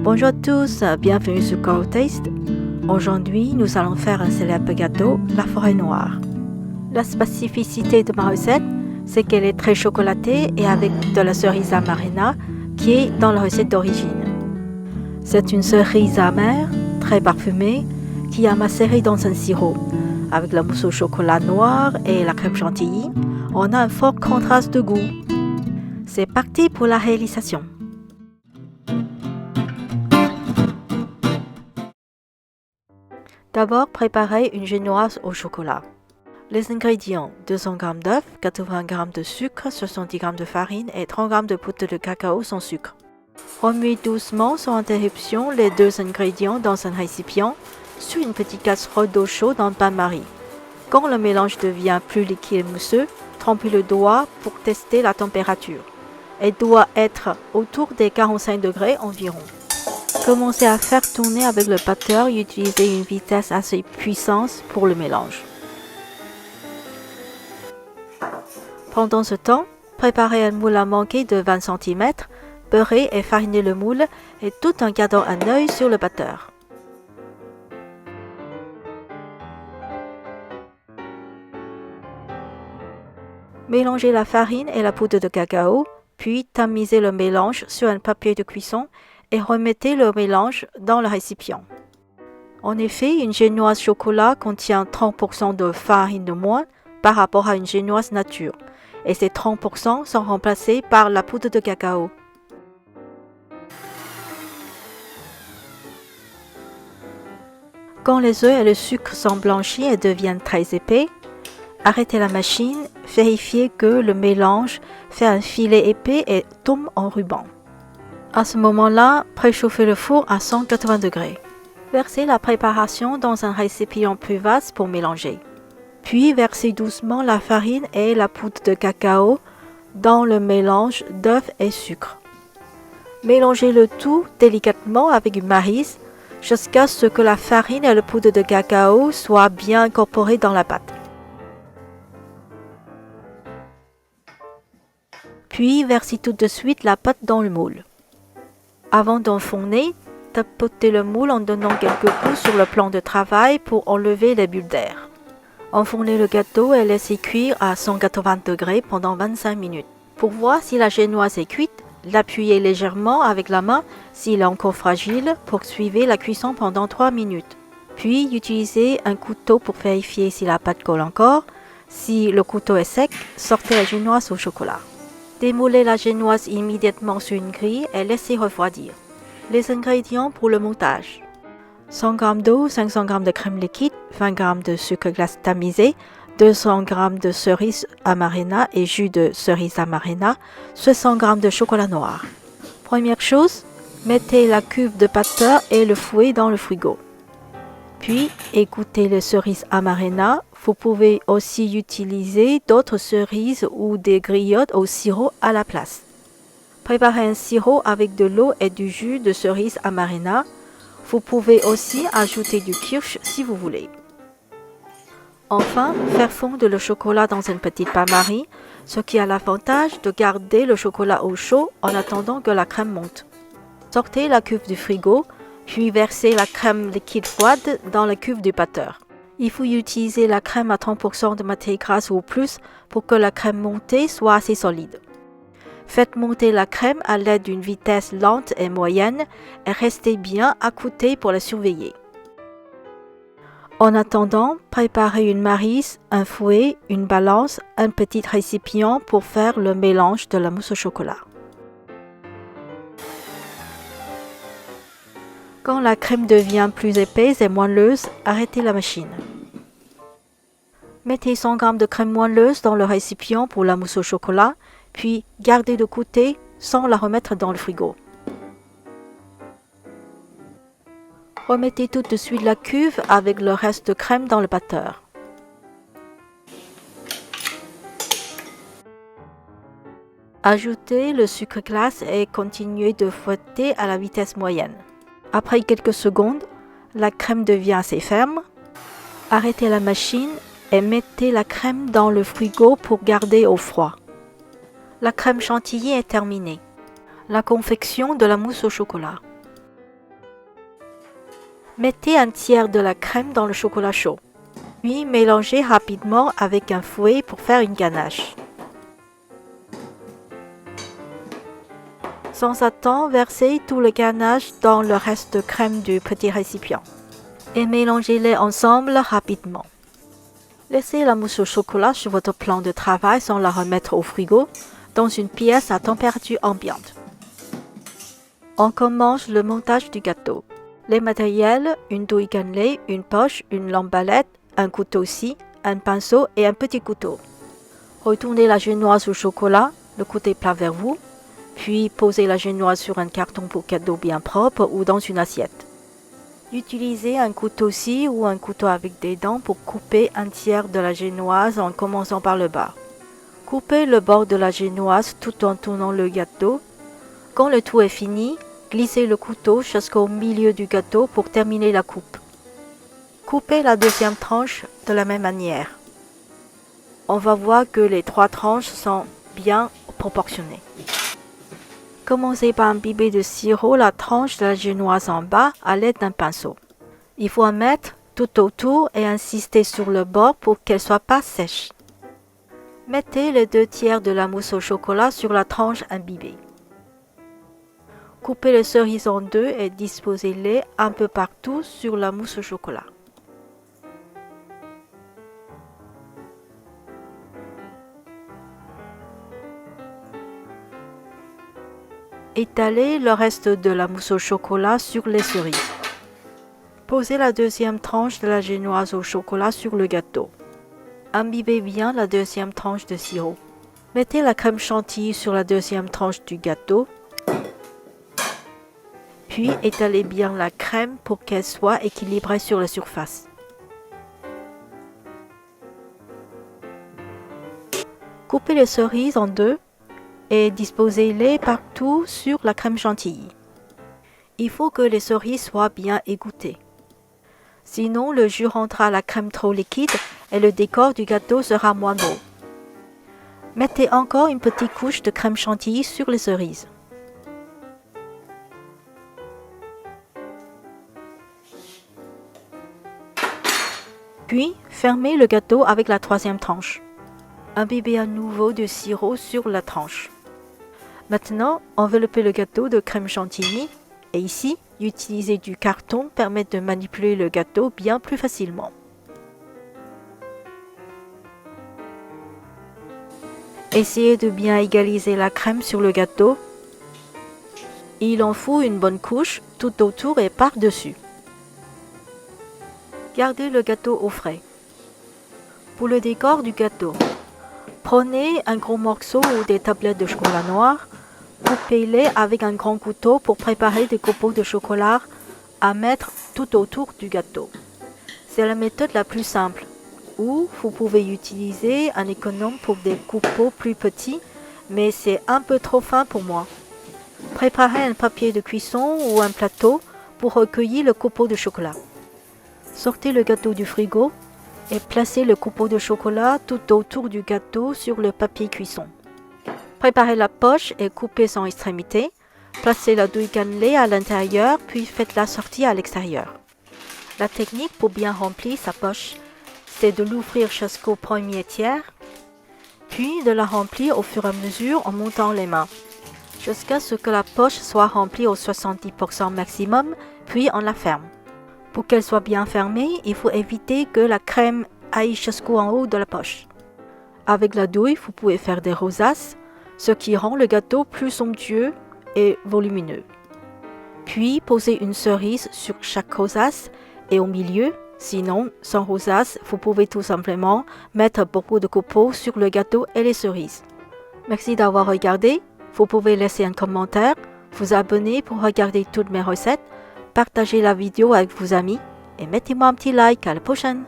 Bonjour à tous, bienvenue sur Coral Taste. Aujourd'hui, nous allons faire un célèbre gâteau, la forêt noire. La spécificité de ma recette, c'est qu'elle est très chocolatée et avec de la cerise amarena qui est dans la recette d'origine. C'est une cerise amère, très parfumée, qui a macéré dans un sirop. Avec la mousse au chocolat noir et la crème chantilly, on a un fort contraste de goût. C'est parti pour la réalisation. D'abord, préparez une génoise au chocolat. Les ingrédients: 200 g d'œufs, 80 g de sucre, 70 g de farine et 30 g de poudre de cacao sans sucre. Remuez doucement sans interruption les deux ingrédients dans un récipient sur une petite casserole d'eau chaude en bain-marie. Quand le mélange devient plus liquide et mousseux, trempez le doigt pour tester la température. Elle doit être autour des 45 degrés environ. Commencez à faire tourner avec le batteur et utilisez une vitesse assez puissante pour le mélange. Pendant ce temps, préparez un moule à manquer de 20 cm, beurrez et farinez le moule et tout en gardant un œil sur le batteur. Mélangez la farine et la poudre de cacao, puis tamisez le mélange sur un papier de cuisson et remettez le mélange dans le récipient. En effet, une génoise chocolat contient 30% de farine de moins par rapport à une génoise nature, et ces 30% sont remplacés par la poudre de cacao. Quand les œufs et le sucre sont blanchis et deviennent très épais, arrêtez la machine, vérifiez que le mélange fait un filet épais et tombe en ruban. À ce moment-là, préchauffez le four à 180 degrés. Versez la préparation dans un récipient plus vaste pour mélanger. Puis versez doucement la farine et la poudre de cacao dans le mélange d'œufs et sucre. Mélangez le tout délicatement avec une maryse jusqu'à ce que la farine et la poudre de cacao soient bien incorporées dans la pâte. Puis versez tout de suite la pâte dans le moule. Avant d'enfourner, tapotez le moule en donnant quelques coups sur le plan de travail pour enlever les bulles d'air. Enfournez le gâteau et laissez cuire à 180 degrés pendant 25 minutes. Pour voir si la génoise est cuite, l'appuyez légèrement avec la main s'il est encore fragile, poursuivez la cuisson pendant 3 minutes. Puis utilisez un couteau pour vérifier si la pâte colle encore. Si le couteau est sec, sortez la génoise au chocolat. Démoulez la génoise immédiatement sur une grille et laissez refroidir. Les ingrédients pour le montage: 100 g d'eau, 500 g de crème liquide, 20 g de sucre glace tamisé, 200 g de cerise amarena et jus de cerise amarena, 60 g de chocolat noir. Première chose, mettez la cuve de batteur et le fouet dans le frigo. Puis, égouttez les cerises amarena. Vous pouvez aussi utiliser d'autres cerises ou des griottes au sirop à la place. Préparez un sirop avec de l'eau et du jus de cerise amarena. Vous pouvez aussi ajouter du kirsch si vous voulez. Enfin, faire fondre le chocolat dans une petite bain-marie, ce qui a l'avantage de garder le chocolat au chaud en attendant que la crème monte. Sortez la cuve du frigo, puis versez la crème liquide froide dans la cuve du batteur. Il faut utiliser la crème à 30% de matière grasse ou plus pour que la crème montée soit assez solide. Faites monter la crème à l'aide d'une vitesse lente et moyenne et restez bien accoudé pour la surveiller. En attendant, préparez une maryse, un fouet, une balance, un petit récipient pour faire le mélange de la mousse au chocolat. Quand la crème devient plus épaisse et moelleuse, arrêtez la machine. Mettez 100 g de crème moelleuse dans le récipient pour la mousse au chocolat, puis gardez de côté sans la remettre dans le frigo. Remettez tout de suite la cuve avec le reste de crème dans le batteur. Ajoutez le sucre glace et continuez de fouetter à la vitesse moyenne. Après quelques secondes, la crème devient assez ferme. Arrêtez la machine et mettez la crème dans le frigo pour garder au froid. La crème chantilly est terminée. La confection de la mousse au chocolat. Mettez un tiers de la crème dans le chocolat chaud. Puis mélangez rapidement avec un fouet pour faire une ganache. Sans attendre, versez tout le ganache dans le reste de crème du petit récipient et mélangez-les ensemble rapidement. Laissez la mousse au chocolat sur votre plan de travail sans la remettre au frigo dans une pièce à température ambiante. On commence le montage du gâteau. Les matériels, une douille cannelée, une poche, une lambalette, un couteau-scie, un pinceau et un petit couteau. Retournez la génoise au chocolat, le côté plat vers vous, puis posez la génoise sur un carton pour cadeau bien propre ou dans une assiette. Utilisez un couteau-scie ou un couteau avec des dents pour couper un tiers de la génoise en commençant par le bas. Coupez le bord de la génoise tout en tournant le gâteau. Quand le tout est fini, glissez le couteau jusqu'au milieu du gâteau pour terminer la coupe. Coupez la deuxième tranche de la même manière. On va voir que les 3 tranches sont bien proportionnées. Commencez par imbiber de sirop la tranche de la génoise en bas à l'aide d'un pinceau. Il faut en mettre tout autour et insister sur le bord pour qu'elle ne soit pas sèche. Mettez les 2 tiers de la mousse au chocolat sur la tranche imbibée. Coupez les cerises en 2 et disposez-les un peu partout sur la mousse au chocolat. Étalez le reste de la mousse au chocolat sur les cerises. Posez la deuxième tranche de la génoise au chocolat sur le gâteau. Imbibez bien la deuxième tranche de sirop. Mettez la crème chantilly sur la deuxième tranche du gâteau. Puis étalez bien la crème pour qu'elle soit équilibrée sur la surface. Coupez les cerises en 2 et disposez-les partout sur la crème chantilly. Il faut que les cerises soient bien égouttées. Sinon, le jus rendra la crème trop liquide et le décor du gâteau sera moins beau. Mettez encore une petite couche de crème chantilly sur les cerises. Puis, fermez le gâteau avec la troisième tranche. Imbibez à nouveau de sirop sur la tranche. Maintenant, enveloppez le gâteau de crème chantilly et ici, utiliser du carton permet de manipuler le gâteau bien plus facilement. Essayez de bien égaliser la crème sur le gâteau. Il en faut une bonne couche tout autour et par-dessus. Gardez le gâteau au frais. Pour le décor du gâteau, prenez un gros morceau ou des tablettes de chocolat noir, coupez-les avec un grand couteau pour préparer des copeaux de chocolat à mettre tout autour du gâteau. C'est la méthode la plus simple, ou vous pouvez utiliser un économe pour des copeaux plus petits, mais c'est un peu trop fin pour moi. Préparez un papier de cuisson ou un plateau pour recueillir le copeau de chocolat. Sortez le gâteau du frigo et placez le copeau de chocolat tout autour du gâteau sur le papier cuisson. Préparez la poche et coupez son extrémité. Placez la douille cannelée à l'intérieur, puis faites-la sortir à l'extérieur. La technique pour bien remplir sa poche, c'est de l'ouvrir jusqu'au premier tiers, puis de la remplir au fur et à mesure en montant les mains, jusqu'à ce que la poche soit remplie au 70% maximum, puis on la ferme. Pour qu'elle soit bien fermée, il faut éviter que la crème aille jusqu'en haut de la poche. Avec la douille, vous pouvez faire des rosaces, ce qui rend le gâteau plus somptueux et volumineux. Puis, posez une cerise sur chaque rosace et au milieu. Sinon, sans rosace, vous pouvez tout simplement mettre beaucoup de copeaux sur le gâteau et les cerises. Merci d'avoir regardé. Vous pouvez laisser un commentaire, vous abonner pour regarder toutes mes recettes, partager la vidéo avec vos amis et mettez-moi un petit like. À la prochaine!